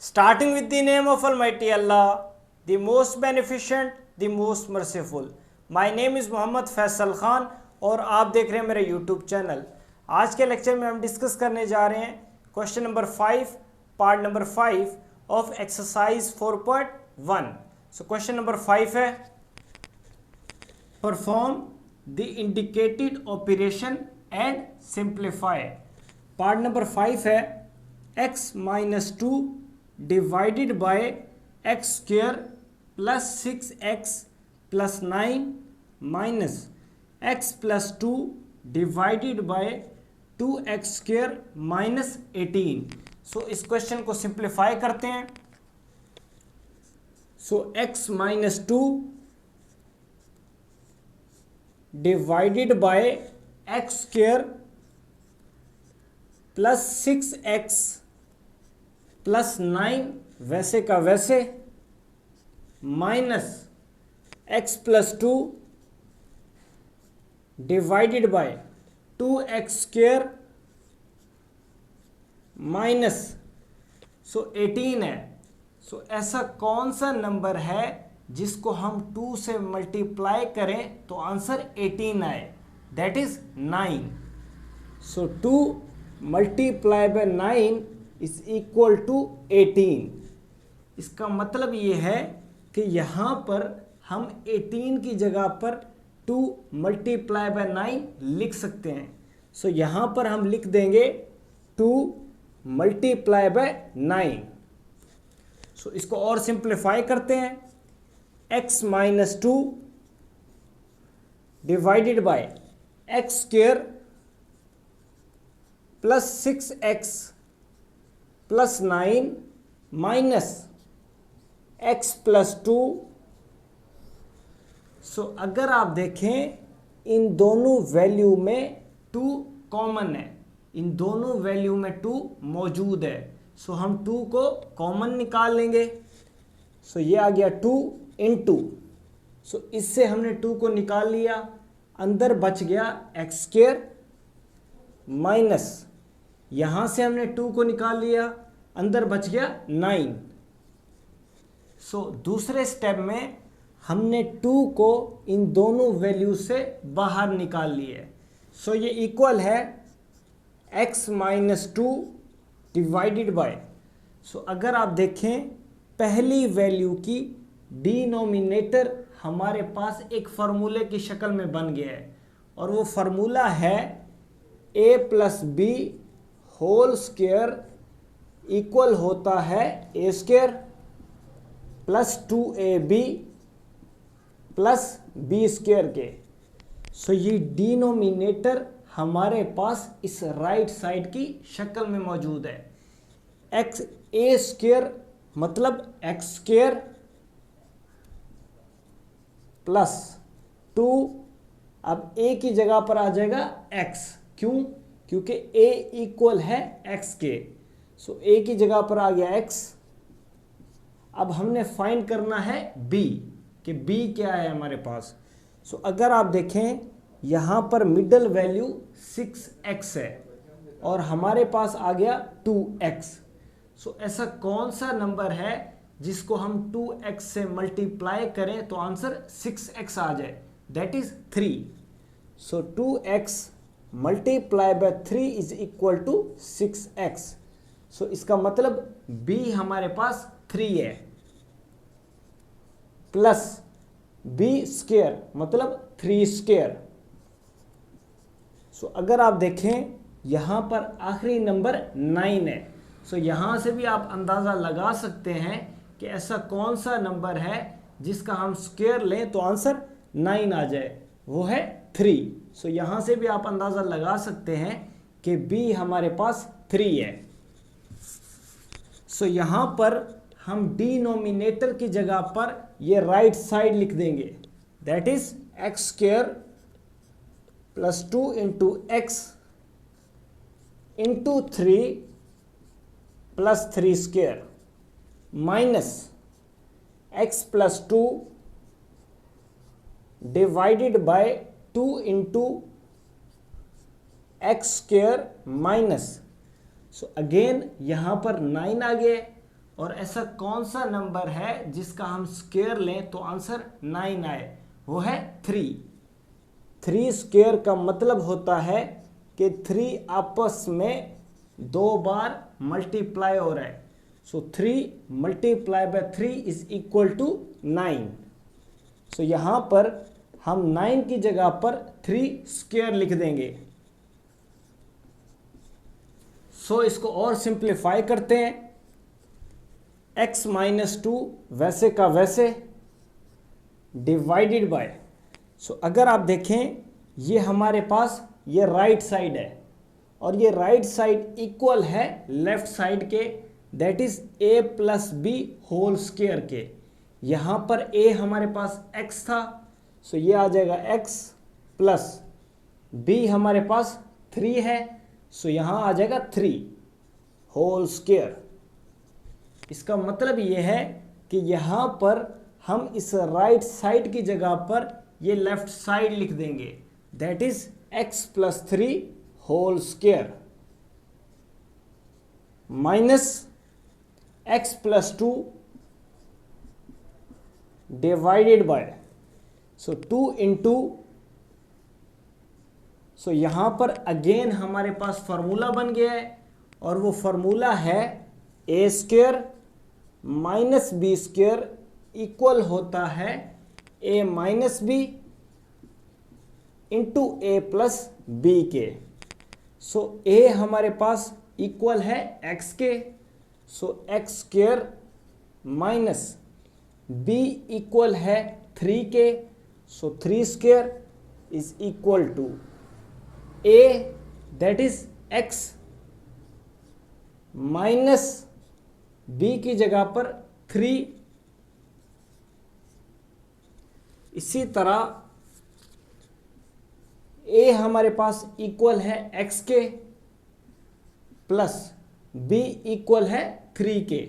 Starting with the name of Almighty Allah, the most beneficent, the most merciful. My name is Mohammad Faisal Khan और आप देख रहे हैं मेरे YouTube चैनल। आज के लेक्चर में हम डिस्कस करने जा रहे हैं question number 5, part number 5 of exercise 4.1। So question number 5 है, perform the indicated operation and simplify. Part number 5 है, x minus 2 divided by x square plus 6x plus 9 minus x plus 2 divided bye 2x square minus 18। सो इस question को simplify करते हैं। सो x minus 2 divided by x square plus 6x plus 9 वैसे का वैसे minus x plus 2 divided bye 2x square minus 18 है। सो ऐसा कौन सा नंबर है जिसको हम 2 से मल्टीप्लाई करें तो आंसर 18 आए, that is 9। So 2 multiply by 9 is equal to 18। इसका मतलब ये है कि यहाँ पर हम 18 की जगह पर 2 मल्टीप्लाई बाय 9 लिख सकते हैं। सो यहाँ पर हम लिख देंगे 2 मल्टीप्लाई बाय 9। सो इसको और सिंप्लीफाई करते हैं। x minus 2 divided by x square plus 6x plus 9 minus x plus 2। सो अगर आप देखें इन दोनों वैल्यू में 2 कॉमन है, इन दोनों वैल्यू में 2 मौजूद है। सो हम 2 को कॉमन निकाल लेंगे। सो ये आ गया 2 इंटू, सो इससे हमने 2 को निकाल लिया, अंदर बच गया एक्स स्क्वेयर माइनस, यहां से हमने 2 को निकाल लिया, अंदर बच गया 9। सो दूसरे स्टेप में हमने 2 को इन दोनों वैल्यू से बाहर निकाल लिए। सो ये इक्वल है x माइनस 2 डिवाइडेड बाय, सो अगर आप देखें पहली वैल्यू की डिनोमिनेटर हमारे पास एक फार्मूले की शक्ल में बन गया है, और वो फार्मूला है a plus b whole square equal होता है a square plus 2ab plus b square के। सो ये डिनोमिनेटर हमारे पास इस राइट साइड की शक्ल में मौजूद है। एक्स ए स्क्वेयर मतलब एक्स स्क्वेयर प्लस 2, अब a की जगह पर आ जाएगा x, क्यों? क्योंकि a इक्वल है x के। सो a की जगह पर आ गया x। अब हमने फाइंड करना है b, कि b क्या है हमारे पास। सो अगर आप देखें यहाँ पर मिडल वैल्यू 6x है और हमारे पास आ गया 2x। सो ऐसा कौन सा नंबर है जिसको हम 2x से मल्टीप्लाई करें तो आंसर 6x आ जाए, that is 3। So 2x multiply by 3 is equal to 6x। So इसका मतलब b हमारे पास 3 है, प्लस b स्क्वेयर मतलब 3 स्क्वेयर। सो अगर आप देखें यहाँ पर आखिरी नंबर 9 है। सो यहाँ से भी आप अंदाज़ा लगा सकते हैं कि ऐसा कौन सा नंबर है जिसका हम स्क्वायर लें तो आंसर 9 आ जाए, वो है 3। सो यहाँ से भी आप अंदाज़ा लगा सकते हैं कि b हमारे पास 3 है। सो यहाँ पर हम डिनोमिनेटर की जगह पर ये राइट साइड लिख देंगे, that is x square plus 2 into x into 3 plus 3 square minus x plus 2 divided by 2 into x square minus, so again यहाँ पर 9 आ गया और ऐसा कौन सा नंबर है जिसका हम स्क्वायर लें तो आंसर 9 आए? वो है 3। 3 स्क्वायर का मतलब होता है कि 3 आपस में 2 बार मल्टीप्लाई हो रहा है। So 3 multiply by 3 is equal to 9। So यहाँ पर हम 9 की जगह पर 3 स्क्वायर लिख देंगे। सो इसको और सिंप्लीफाई करते हैं। x माइनस 2 वैसे का वैसे डिवाइडेड बाय, सो अगर आप देखें ये हमारे पास ये राइट साइड है और ये राइट साइड इक्वल है लेफ्ट साइड के, that is a plus b whole square के। यहाँ पर a हमारे पास x था, सो ये आ जाएगा x प्लस b हमारे पास 3 है, सो यहाँ आ जाएगा 3 होल स्क्वायर। इसका मतलब ये है कि यहाँ पर हम इस राइट साइड की जगह पर ये लेफ्ट साइड लिख देंगे, that is x plus 3 whole square minus x plus 2 divided by, so 2 into, so यहाँ पर अगेन हमारे पास फॉर्मूला बन गया है और वो फॉर्मूला है a square minus b square equal होता है a minus b into a plus b के। सो a हमारे पास इक्वल है x के, so x square minus b equal है 3 के, so 3 square is equal to a that is x minus b की जगह पर 3। इसी तरह a हमारे पास इक्वल है x के प्लस b इक्वल है 3 के।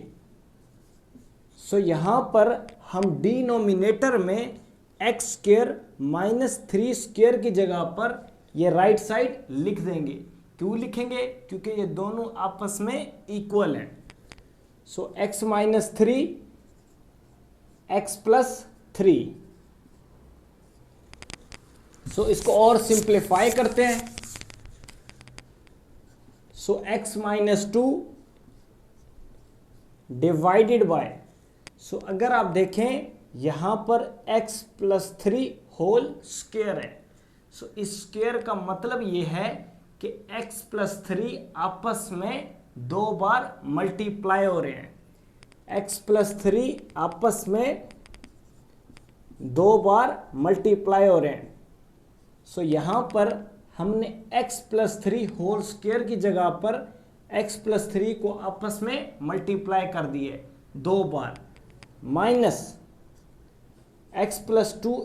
सो यहाँ पर हम डिनोमिनेटर में x स्क्वायर माइनस 3 स्क्वायर की जगह पर ये राइट साइड लिख देंगे। क्यों लिखेंगे? क्योंकि ये दोनों आपस में इक्वल हैं। सो x minus 3 x plus 3। So इसको और सिंप्लीफाई करते हैं। सो x माइनस 2 डिवाइडेड बाय, सो अगर आप देखें यहां पर x प्लस 3 होल स्क्वायर है। सो इस स्क्वायर का मतलब ये है कि x प्लस 3 आपस में 2 बार मल्टीप्लाई हो रहे हैं। x प्लस 3 आपस में 2 बार मल्टीप्लाई हो रहे हैं। सो यहाँ पर हमने x प्लस 3 होल स्क्वायर की जगह पर x प्लस 3 को आपस में मल्टीप्लाई कर दिए 2 बार, minus x plus 2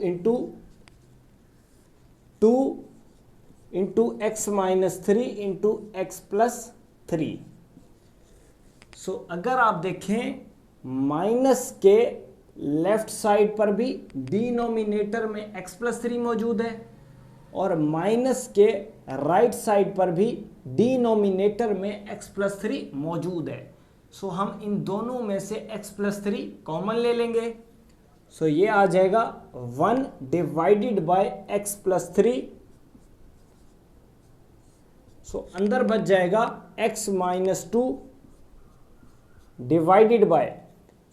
into x minus 3 into x plus 3। So अगर आप देखें माइनस के लेफ्ट साइड पर भी डिनोमिनेटर में x प्लस 3 मौजूद है और माइनस के राइट साइड पर भी डिनोमिनेटर में x प्लस 3 मौजूद है। सो हम इन दोनों में से x प्लस 3 कॉमन ले लेंगे। सो ये आ जाएगा 1 डिवाइडेड बाय x प्लस 3। सो अंदर बच जाएगा x माइनस 2 डिवाइडेड बाय,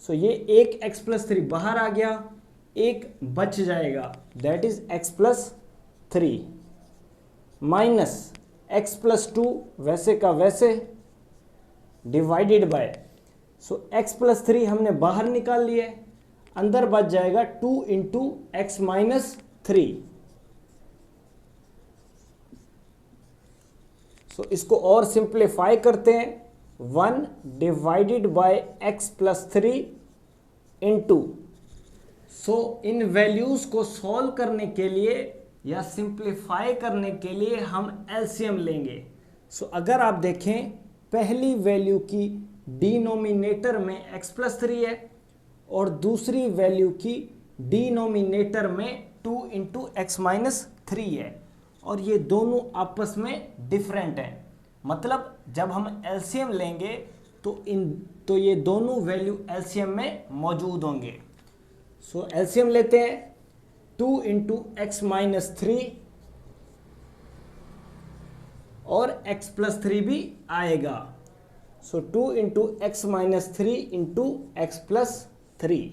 सो ये एक x प्लस 3 बाहर आ गया, एक बच जाएगा that is x plus 3 minus x plus 2 वैसे का वैसे divided by, so x plus 3 हमने बाहर निकाल लिया, अंदर बच जाएगा 2 इंटू एक्स माइनस 3। सो इसको और सिंप्लीफाई करते हैं, 1 divided by x plus 3 into, so in values को सॉल्व करने के लिए या सिंप्लीफाई करने के लिए हम एलसीएम लेंगे। सो अगर आप देखें पहली वैल्यू की डिनोमिनेटर में x प्लस 3 है और दूसरी वैल्यू की डिनोमिनेटर में 2 इंटू एक्स माइनस 3 है और ये दोनों आपस में डिफरेंट हैं। मतलब जब हम एलसीएम लेंगे तो ये दोनों वैल्यू एलसीएम में मौजूद होंगे। सो एलसीएम लेते हैं, 2 इंटू एक्स माइनस 3 और x प्लस 3 भी आएगा। सो 2 into x minus 3 into x plus 3।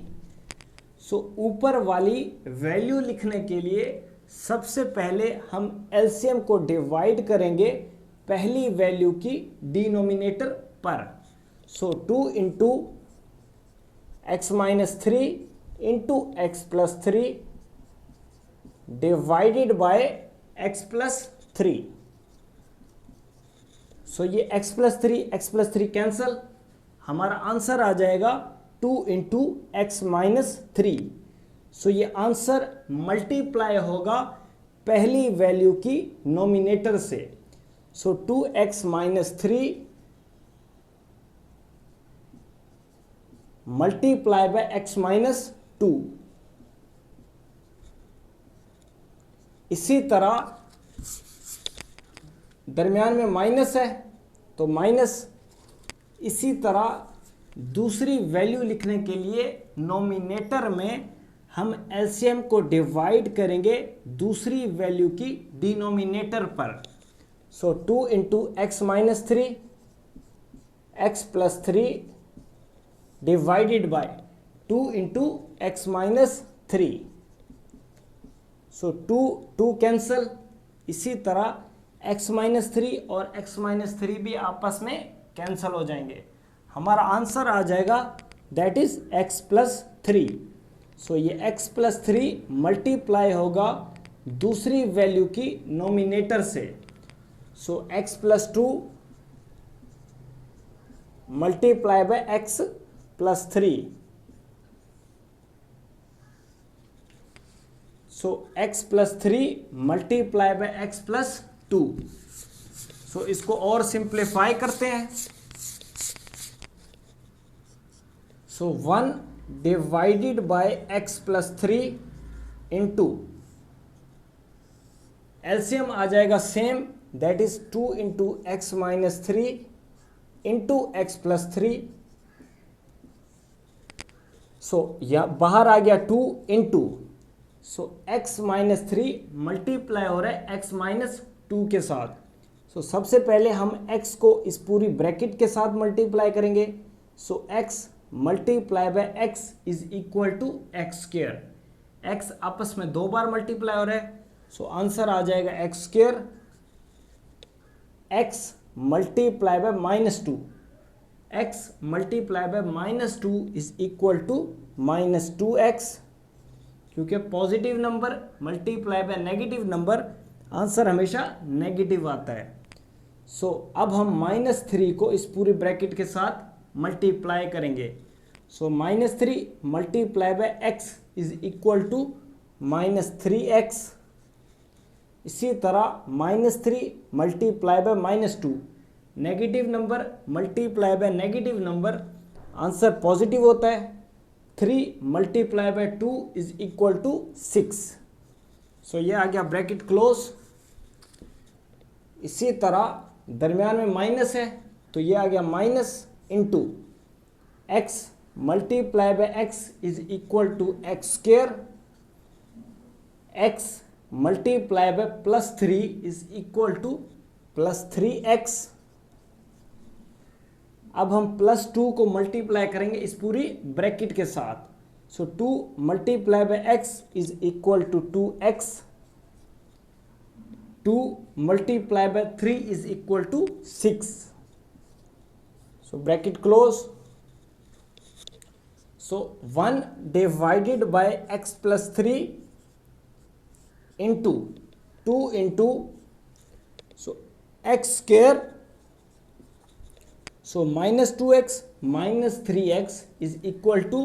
सो ऊपर वाली वैल्यू लिखने के लिए सबसे पहले हम एलसीएम को डिवाइड करेंगे पहली वैल्यू की डिनोमिनेटर पर। सो 2 into x minus 3 into x plus 3 divided by x plus 3। So ये x प्लस 3 कैंसल, हमारा आंसर आ जाएगा 2 इंटू एक्स माइनस 3। सो ये आंसर मल्टीप्लाई होगा पहली वैल्यू की नोमिनेटर से। सो 2x minus 3 multiply by x minus 2। इसी तरह दरमियान में माइनस है तो माइनस। इसी तरह दूसरी वैल्यू लिखने के लिए नोमिनेटर में हम एलसीएम को डिवाइड करेंगे दूसरी वैल्यू की डिनोमिनेटर पर। सो 2 into x minus 3 x plus 3 divided by 2 into x minus 3। So 2 cancel. इसी तरह x माइनस 3 और x माइनस 3 भी आपस में कैंसल हो जाएंगे। हमारा आंसर आ जाएगा that is x plus 3। So ये x प्लस 3 मल्टीप्लाई होगा दूसरी वैल्यू की नोमिनेटर से। So x plus 2 multiply by x plus 3। So x plus 3 multiply by x plus 2। So इसको और सिंप्लीफाई करते हैं। So 1 divided by x plus 3 into LCM आ जाएगा same, that is 2 into x minus 3 into x plus 3। So या बाहर आ गया 2 into, so x minus 3 multiply हो रहा है x माइनस 2 के साथ। सो सबसे पहले हम x को इस पूरी ब्रैकेट के साथ मल्टीप्लाई करेंगे। So x multiply by x is equal to x square. x आपस में 2 बार मल्टीप्लाई हो रहा है। सो आंसर आ जाएगा x square. x multiply by minus 2, x multiply by minus 2 is equal to minus 2x, क्योंकि positive number multiply by negative number answer हमेशा negative आता है। सो अब हम माइनस 3 को इस पूरी ब्रैकेट के साथ मल्टीप्लाई करेंगे। So minus 3 multiply by x is equal to minus 3x। इसी तरह minus 3 multiply by minus 2, negative number multiply by negative number answer positive होता है। 3 multiply by 2 is equal to 6। So ये आ गया ब्रैकेट क्लोज। इसी तरह दरमियान में माइनस है तो ये आ गया minus into x multiply by x is equal to x square. X multiply by plus 3 is equal to plus 3x। अब हम प्लस 2 को मल्टीप्लाई करेंगे इस पूरी ब्रैकेट के साथ। So 2 multiply by x is equal to 2x। 2 multiply by 3 is equal to 6। So bracket close. So 1 divided by x plus 3 into 2 into so x square. So minus 2x minus 3x is equal to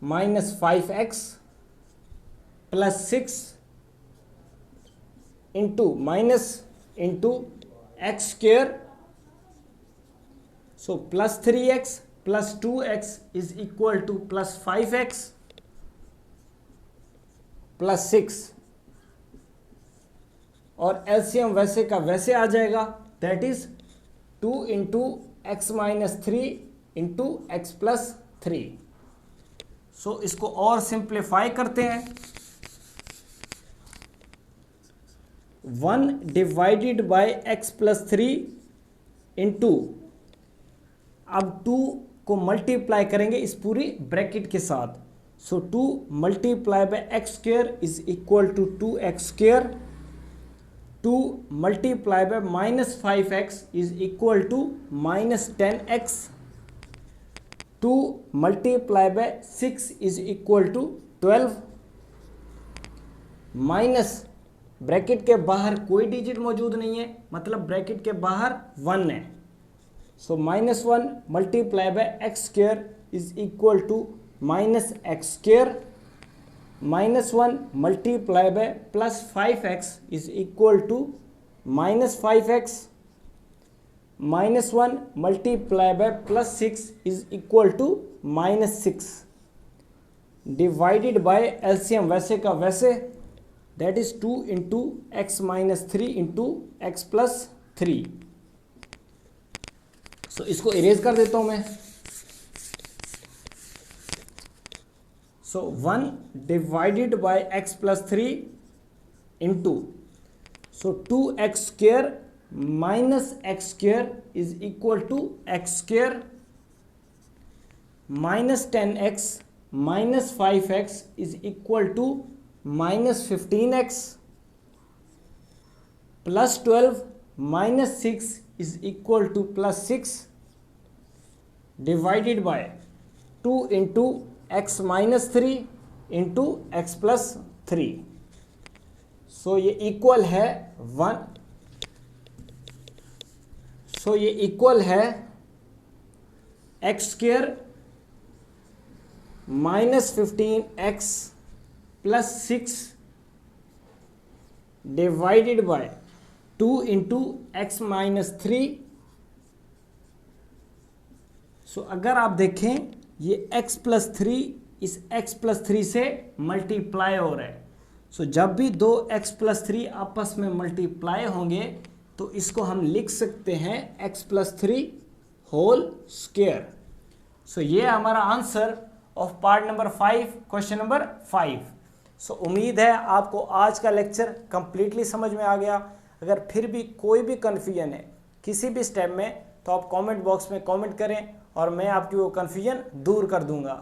minus 5x plus 6 into minus into x square. So plus 3x plus 2x is equal to plus 5x plus 6। और LCM वैसे का वैसे आ जाएगा, that is 2 into x minus 3 into x plus 3। So इसको और simplify करते हैं। 1 divided by x plus 3 into, अब 2 को मल्टीप्लाई करेंगे इस पूरी ब्रैकेट के साथ। So 2 multiply by x square is equal to 2x square. 2 multiply by minus 5x is equal to minus 10x। 2 multiply by 6 is equal to 12। Minus bracket के बाहर कोई डिजिट मौजूद नहीं है, मतलब ब्रैकेट के बाहर 1 है। So minus 1 multiply by x square is equal to minus x square. Minus 1 multiply by plus 5x is equal to minus 5x। Minus 1 multiply by plus 6 is equal to minus 6। Divided by LCM वैसे का वैसे, that is 2 into x minus 3 into x plus 3। So इसको erase कर देता हूं मैं। So 1 divided by x plus 3 into, so 2x square minus x square is equal to x square. Minus 10x minus 5x is equal to minus 15x। Plus 12 minus 6 is equal to plus 6। Divided by 2 into x minus 3 into x plus 3। So ये equal है 1। So ये equal है x square minus 15x plus 6 divided by 2 into x minus 3। So अगर आप देखें ये x plus 3 इस x plus 3 से मल्टीप्लाई हो रहा है। सो जब भी दो x प्लस 3 आपस में मल्टीप्लाई होंगे तो इसको हम लिख सकते हैं x प्लस 3 होल स्क्वायर। सो ये हमारा answer of part number 5, question number 5। सो उम्मीद है आपको आज का लेक्चर कंप्लीटली समझ में आ गया। अगर फिर भी कोई भी कन्फ्यूजन है किसी भी स्टेप में तो आप कमेंट बॉक्स में कमेंट करें और मैं आपकी वो कन्फ्यूजन दूर कर दूंगा।